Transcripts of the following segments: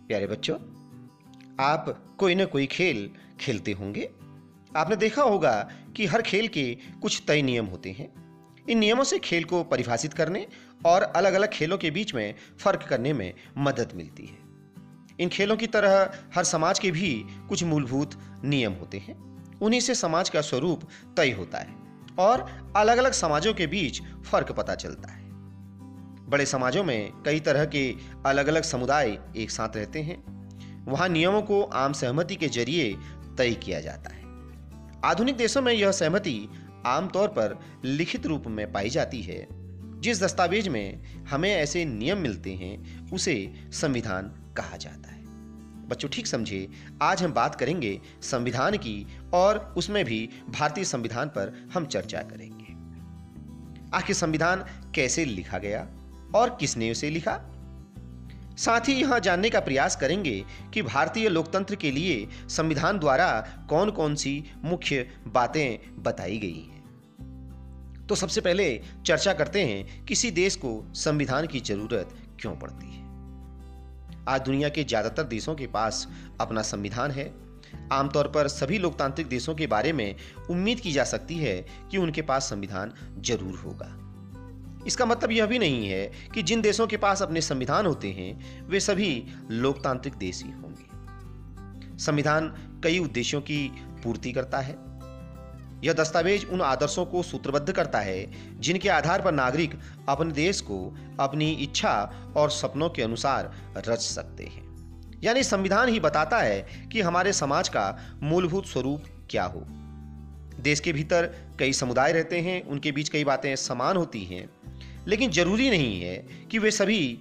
प्यारे बच्चों, आप कोई ना कोई खेल खेलते होंगे। आपने देखा होगा कि हर खेल के कुछ तय नियम होते हैं। इन नियमों से खेल को परिभाषित करने और अलग अलग खेलों के बीच में फर्क करने में मदद मिलती है। इन खेलों की तरह हर समाज के भी कुछ मूलभूत नियम होते हैं। उन्हीं से समाज का स्वरूप तय होता है और अलग अलग समाजों के बीच फर्क पता चलता है। बड़े समाजों में कई तरह के अलग अलग समुदाय एक साथ रहते हैं। वहां नियमों को आम सहमति के जरिए तय किया जाता है। आधुनिक देशों में यह सहमति आमतौर पर लिखित रूप में पाई जाती है। जिस दस्तावेज में हमें ऐसे नियम मिलते हैं उसे संविधान कहा जाता है। बच्चों, ठीक समझे, आज हम बात करेंगे संविधान की और उसमें भी भारतीय संविधान पर हम चर्चा करेंगे। आखिर संविधान कैसे लिखा गया और किसने उसे लिखा। साथ ही यहां जानने का प्रयास करेंगे कि भारतीय लोकतंत्र के लिए संविधान द्वारा कौन कौन सी मुख्य बातें बताई गई हैं। तो सबसे पहले चर्चा करते हैं किसी देश को संविधान की जरूरत क्यों पड़ती है। आज दुनिया के ज्यादातर देशों के पास अपना संविधान है। आमतौर पर सभी लोकतांत्रिक देशों के बारे में उम्मीद की जा सकती है कि उनके पास संविधान जरूर होगा। इसका मतलब यह भी नहीं है कि जिन देशों के पास अपने संविधान होते हैं वे सभी लोकतांत्रिक देश ही होंगे। संविधान कई उद्देश्यों की पूर्ति करता है। यह दस्तावेज उन आदर्शों को सूत्रबद्ध करता है जिनके आधार पर नागरिक अपने देश को अपनी इच्छा और सपनों के अनुसार रच सकते हैं। यानी संविधान ही बताता है कि हमारे समाज का मूलभूत स्वरूप क्या हो। देश के भीतर कई समुदाय रहते हैं, उनके बीच कई बातें समान होती हैं, लेकिन जरूरी नहीं है कि वे सभी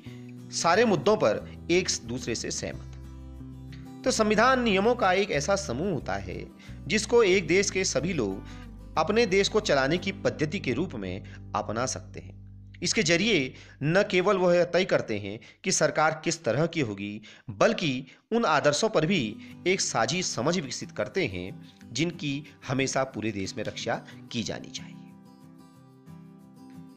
सारे मुद्दों पर एक दूसरे से सहमत। तो संविधान नियमों का एक ऐसा समूह होता है जिसको एक देश के सभी लोग अपने देश को चलाने की पद्धति के रूप में अपना सकते हैं। इसके जरिए न केवल वह तय करते हैं कि सरकार किस तरह की होगी, बल्कि उन आदर्शों पर भी एक साझी समझ विकसित करते हैं जिनकी हमेशा पूरे देश में रक्षा की जानी चाहिए।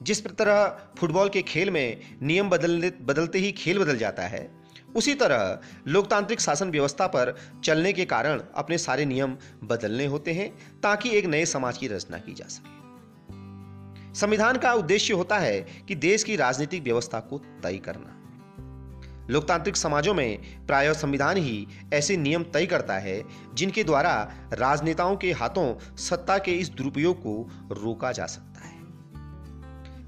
जिस तरह फुटबॉल के खेल में नियम बदलते ही खेल बदल जाता है, उसी तरह लोकतांत्रिक शासन व्यवस्था पर चलने के कारण अपने सारे नियम बदलने होते हैं ताकि एक नए समाज की रचना की जा सके। संविधान का उद्देश्य होता है कि देश की राजनीतिक व्यवस्था को तय करना। लोकतांत्रिक समाजों में प्रायः संविधान ही ऐसे नियम तय करता है जिनके द्वारा राजनेताओं के हाथों सत्ता के इस दुरुपयोग को रोका जा सकता है।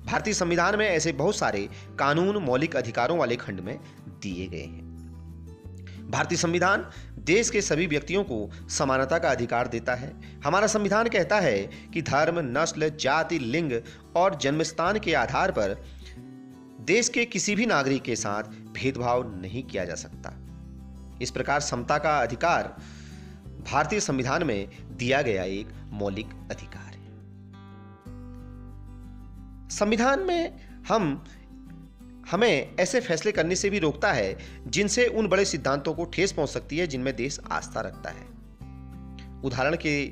भारतीय संविधान में ऐसे बहुत सारे कानून मौलिक अधिकारों वाले खंड में दिए गए हैं। भारतीय संविधान देश के सभी व्यक्तियों को समानता का अधिकार देता है। हमारा संविधान कहता है कि धर्म, नस्ल, जाति, लिंग और जन्मस्थान के आधार पर देश के किसी भी नागरिक के साथ भेदभाव नहीं किया जा सकता। इस प्रकार समता का अधिकार भारतीय संविधान में दिया गया एक मौलिक अधिकार है। संविधान में हमें ऐसे फैसले करने से भी रोकता है जिनसे उन बड़े सिद्धांतों को ठेस पहुंच सकती है जिनमें देश आस्था रखता है। उदाहरण के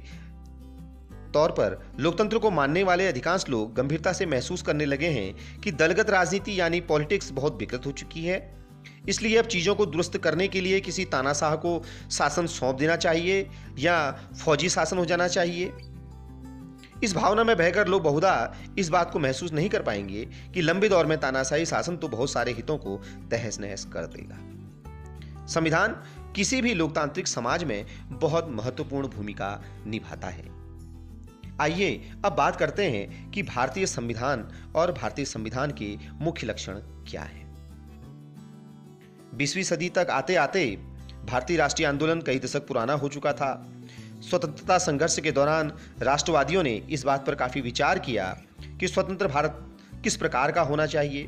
तौर पर लोकतंत्र को मानने वाले अधिकांश लोग गंभीरता से महसूस करने लगे हैं कि दलगत राजनीति यानी पॉलिटिक्स बहुत विकृत हो चुकी है। इसलिए अब चीजों को दुरुस्त करने के लिए किसी तानाशाह को शासन सौंप देना चाहिए या फौजी शासन हो जाना चाहिए। इस भावना में बहकर लोग बहुधा इस बात को महसूस नहीं कर पाएंगे कि लंबे दौर में तानाशाही शासन तो बहुत सारे हितों को तहस नहस कर देगा। संविधान किसी भी लोकतांत्रिक समाज में बहुत महत्वपूर्ण भूमिका निभाता है। आइए अब बात करते हैं कि भारतीय संविधान और भारतीय संविधान के मुख्य लक्षण क्या हैं। 20वीं सदी तक आते आते भारतीय राष्ट्रीय आंदोलन कई दशक पुराना हो चुका था। स्वतंत्रता संघर्ष के दौरान राष्ट्रवादियों ने इस बात पर काफी विचार किया कि स्वतंत्र भारत किस प्रकार का होना चाहिए।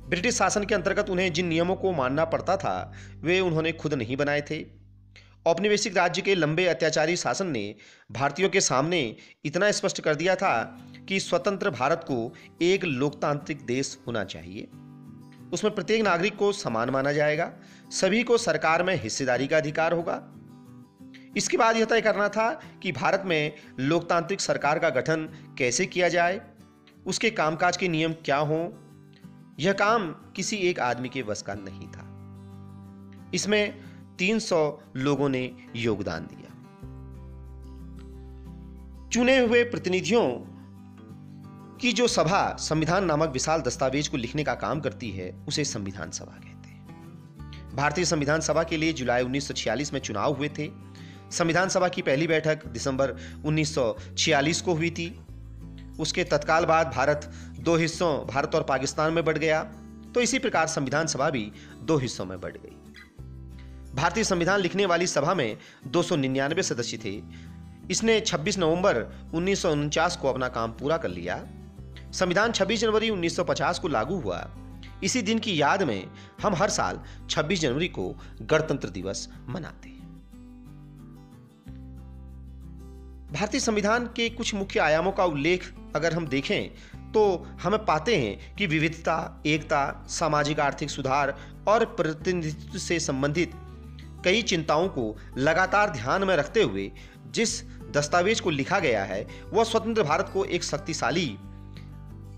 ब्रिटिश शासन के अंतर्गत उन्हें जिन नियमों को मानना पड़ता था वे उन्होंने खुद नहीं बनाए थे। औपनिवेशिक राज्य के लंबे अत्याचारी शासन ने भारतीयों के सामने इतना स्पष्ट कर दिया था कि स्वतंत्र भारत को एक लोकतांत्रिक देश होना चाहिए। उसमें प्रत्येक नागरिक को समान माना जाएगा, सभी को सरकार में हिस्सेदारी का अधिकार होगा। इसके बाद यह तय करना था कि भारत में लोकतांत्रिक सरकार का गठन कैसे किया जाए, उसके कामकाज के नियम क्या हों। यह काम किसी एक आदमी के वश का नहीं था। इसमें 300 लोगों ने योगदान दिया। चुने हुए प्रतिनिधियों की जो सभा संविधान नामक विशाल दस्तावेज को लिखने का काम करती है, उसे संविधान सभा कहते हैं। भारतीय संविधान सभा के लिए जुलाई 1946 में चुनाव हुए थे। संविधान सभा की पहली बैठक दिसंबर 1946 को हुई थी। उसके तत्काल बाद भारत दो हिस्सों, भारत और पाकिस्तान में बंट गया। तो इसी प्रकार संविधान सभा भी दो हिस्सों में बंट गई। भारतीय संविधान लिखने वाली सभा में 299 सदस्य थे। इसने 26 नवंबर 1949 को अपना काम पूरा कर लिया। संविधान 26 जनवरी 1950 को लागू हुआ। इसी दिन की याद में हम हर साल 26 जनवरी को गणतंत्र दिवस मनाते हैं। भारतीय संविधान के कुछ मुख्य आयामों का उल्लेख अगर हम देखें तो हमें पाते हैं कि विविधता, एकता, सामाजिक आर्थिक सुधार और प्रतिनिधित्व से संबंधित कई चिंताओं को लगातार ध्यान में रखते हुए जिस दस्तावेज को लिखा गया है वह स्वतंत्र भारत को एक शक्तिशाली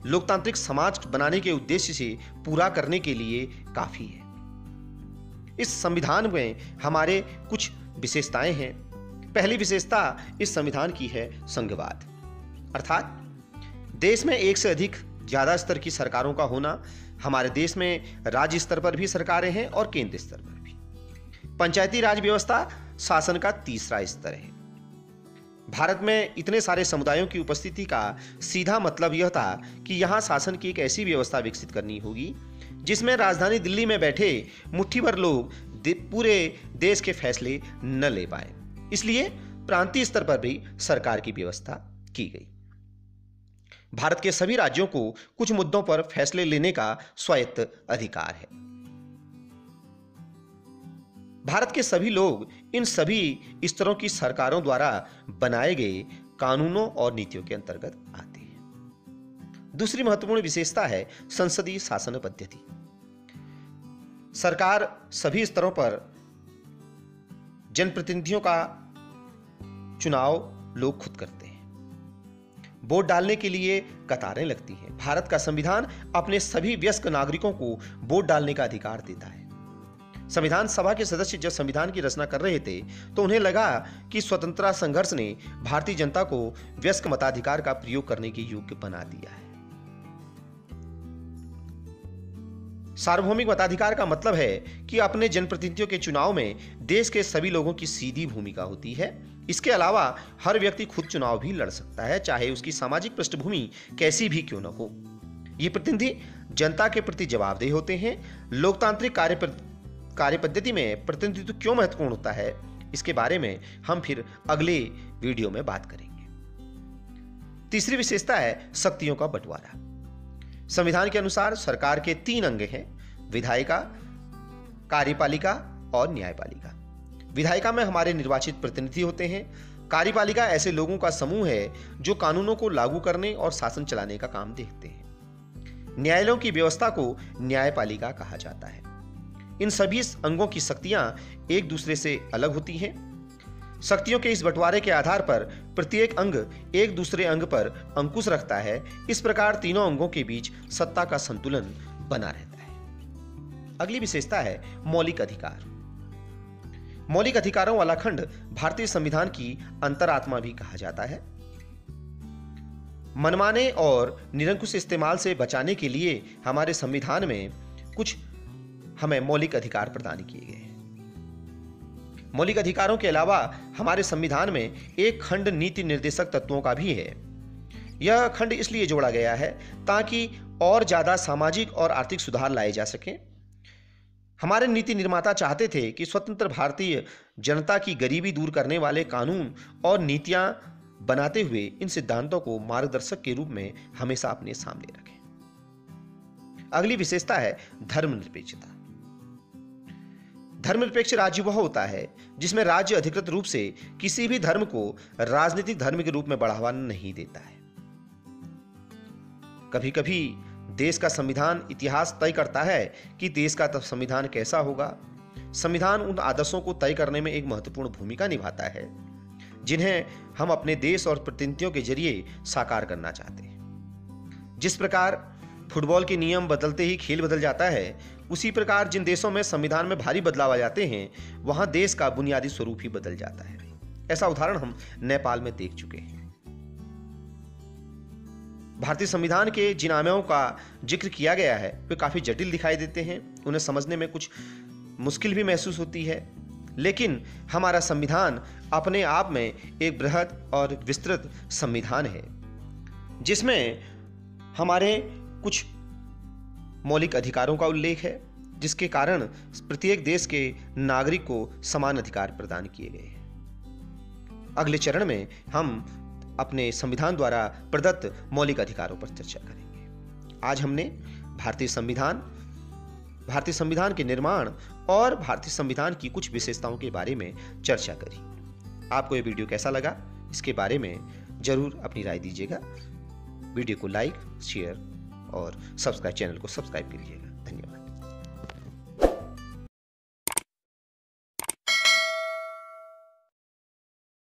लोकतांत्रिक समाज बनाने के उद्देश्य से पूरा करने के लिए काफी है। इस संविधान में हमारे कुछ विशेषताएं हैं। पहली विशेषता इस संविधान की है संघवाद, अर्थात देश में एक से अधिक ज्यादा स्तर की सरकारों का होना। हमारे देश में राज्य स्तर पर भी सरकारें हैं और केंद्र स्तर पर भी। पंचायती राज व्यवस्था शासन का तीसरा स्तर है। भारत में इतने सारे समुदायों की उपस्थिति का सीधा मतलब यह था कि यहाँ शासन की एक ऐसी व्यवस्था विकसित करनी होगी जिसमें राजधानी दिल्ली में बैठे मुट्ठी भर लोग पूरे देश के फैसले न ले पाए। इसलिए प्रांतीय स्तर पर भी सरकार की व्यवस्था की गई। भारत के सभी राज्यों को कुछ मुद्दों पर फैसले लेने का स्वायत्त अधिकार है। भारत के सभी लोग इन सभी स्तरों की सरकारों द्वारा बनाए गए कानूनों और नीतियों के अंतर्गत आते हैं। दूसरी महत्वपूर्ण विशेषता है संसदीय शासन पद्धति। सरकार सभी स्तरों पर जनप्रतिनिधियों का चुनाव लोग खुद करते हैं। वोट डालने के लिए कतारें लगती हैं। भारत का संविधान अपने सभी वयस्क नागरिकों को वोट डालने का अधिकार देता है। संविधान सभा के सदस्य जब संविधान की रचना कर रहे थे तो उन्हें लगा कि स्वतंत्रता संघर्ष ने भारतीय जनता को वयस्क मताधिकार का प्रयोग करने के योग्य बना दिया है। सार्वभौमिक मताधिकार का मतलब है कि अपने जनप्रतिनिधियों के चुनाव में देश के सभी लोगों की सीधी भूमिका होती है। इसके अलावा हर व्यक्ति खुद चुनाव भी लड़ सकता है, चाहे उसकी सामाजिक पृष्ठभूमि कैसी भी क्यों न हो। ये प्रतिनिधि जनता के प्रति जवाबदेह होते हैं। लोकतांत्रिक कार्य पद्धति में प्रतिनिधित्व क्यों महत्वपूर्ण होता है, इसके बारे में हम फिर अगले वीडियो में बात करेंगे। तीसरी विशेषता है शक्तियों का बंटवारा। संविधान के अनुसार सरकार के 3 अंग हैं: विधायिका, कार्यपालिका और न्यायपालिका। विधायिका में हमारे निर्वाचित प्रतिनिधि होते हैं। कार्यपालिका ऐसे लोगों का समूह है जो कानूनों को लागू करने और शासन चलाने का काम देखते हैं। न्यायालयों की व्यवस्था को न्यायपालिका कहा जाता है। इन सभी अंगों की शक्तियां एक दूसरे से अलग होती हैं। शक्तियों के इस बंटवारे के आधार पर प्रत्येक अंग एक दूसरे अंग पर अंकुश रखता है। इस प्रकार तीनों अंगों के बीच सत्ता का संतुलन बना रहता है। अगली विशेषता है मौलिक अधिकार। मौलिक अधिकारों वाला खंड भारतीय संविधान की अंतरात्मा भी कहा जाता है। मनमाने और निरंकुश इस्तेमाल से बचाने के लिए हमारे संविधान में कुछ हमें मौलिक अधिकार प्रदान किए गए हैं। मौलिक अधिकारों के अलावा हमारे संविधान में एक खंड नीति निर्देशक तत्वों का भी है। यह खंड इसलिए जोड़ा गया है ताकि और ज्यादा सामाजिक और आर्थिक सुधार लाए जा सके। हमारे नीति निर्माता चाहते थे कि स्वतंत्र भारतीय जनता की गरीबी दूर करने वाले कानून और नीतियां बनाते हुए इन सिद्धांतों को मार्गदर्शक के रूप में हमेशा अपने सामने रखें। अगली विशेषता है धर्मनिरपेक्षता। धर्मनिरपेक्ष राज्य वह होता है जिसमें राज्य अधिकृत रूप से किसी भी धर्म को राजनीतिक धर्म के रूप में बढ़ावा नहीं देता है। कभी कभी देश का संविधान इतिहास तय करता है कि देश का संविधान कैसा होगा। संविधान उन आदर्शों को तय करने में एक महत्वपूर्ण भूमिका निभाता है जिन्हें हम अपने देश और प्रतिनिधियों के जरिए साकार करना चाहते हैं। जिस प्रकार फुटबॉल के नियम बदलते ही खेल बदल जाता है, उसी प्रकार जिन देशों में संविधान में भारी बदलाव आ जाते हैं, वहां देश का बुनियादी स्वरूप ही बदल जाता है। ऐसा उदाहरण हम नेपाल में देख चुके हैं। भारतीय संविधान के जिन आयामों का जिक्र किया गया है वे काफी जटिल दिखाई देते हैं, उन्हें समझने में कुछ मुश्किल भी महसूस होती है, लेकिन हमारा संविधान अपने आप में एक बृहद और विस्तृत संविधान है, जिसमें हमारे कुछ मौलिक अधिकारों का उल्लेख है, जिसके कारण प्रत्येक देश के नागरिक को समान अधिकार प्रदान किए गए हैं। अगले चरण में हम अपने संविधान द्वारा प्रदत्त मौलिक अधिकारों पर चर्चा करेंगे। आज हमने भारतीय संविधान के निर्माण और भारतीय संविधान की कुछ विशेषताओं के बारे में चर्चा करी। आपको ये वीडियो कैसा लगा, इसके बारे में जरूर अपनी राय दीजिएगा। वीडियो को लाइक, शेयर और चैनल को सब्सक्राइब कीजिएगा।